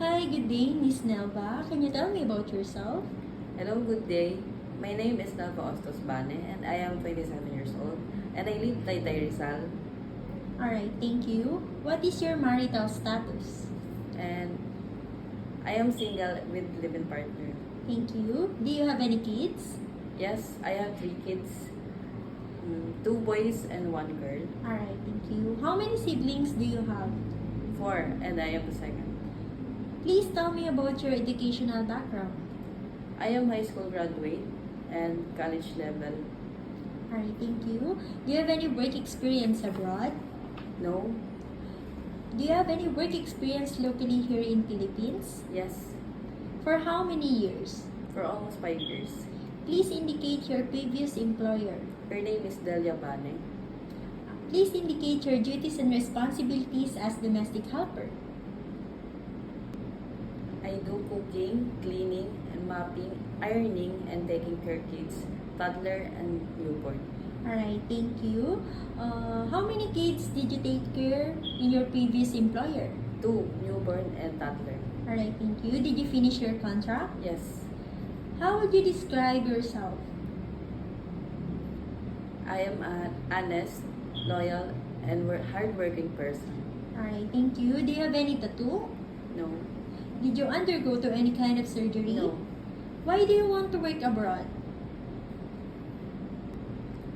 Hi, good day, Miss Nelva. Can you tell me about yourself? Hello, good day. My name is Nalva Ostos Bane and I am 27 years old and I live Taytay Rizal Alright, thank you. What is your marital status? and I am single with live-in partner. Thank you. Do you have any kids? Yes, I have 3 kids, 2 boys and 1 girl. Alright, thank you. How many siblings do you have? 4 and I am the second. Please tell me about your educational background. I am high school graduate and college level. Alright, thank you. Do you have any work experience abroad? No, Do you have any work experience locally here in Philippines? yes, For how many years? for almost 5 years. Please indicate your previous employer. Her name is Delia Bane. Please indicate your duties and responsibilities as domestic helper. I do cooking, cleaning, and mopping, ironing, and taking care kids, toddler and newborn. Alright, thank you. How many kids did you take care in your previous employer? 2 newborn and toddler. Alright, thank you. Did you finish your contract? Yes, How would you describe yourself? I am an honest, loyal, and hardworking person. Alright, thank you. Do you have any tattoo? No, Did you undergo to any kind of surgery? no. Why do you want to work abroad?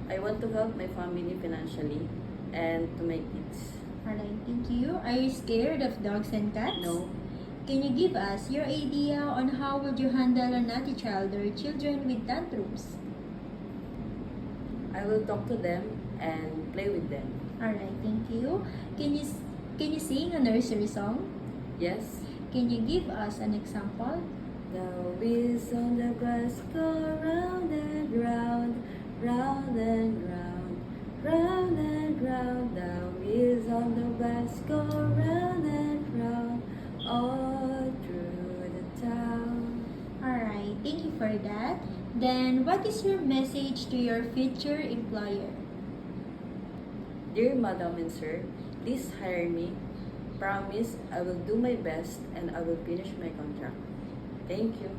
I want to help my family financially and to my kids. Alright, thank you. Are you scared of dogs and cats? No, Can you give us your idea on how would you handle a naughty child or children with tantrums? I will talk to them and play with them. Alright, thank you. Can you sing a nursery song? Yes. Can you give us an example? The wheels on the bus go round and round, round and round, round and round. The wheels on the bus go round and round, all through the town. Alright, thank you for that. Then, what is your message to your future employer? Dear Madam and Sir, please hire me. Promise I will do my best and I will finish my contract. Thank you.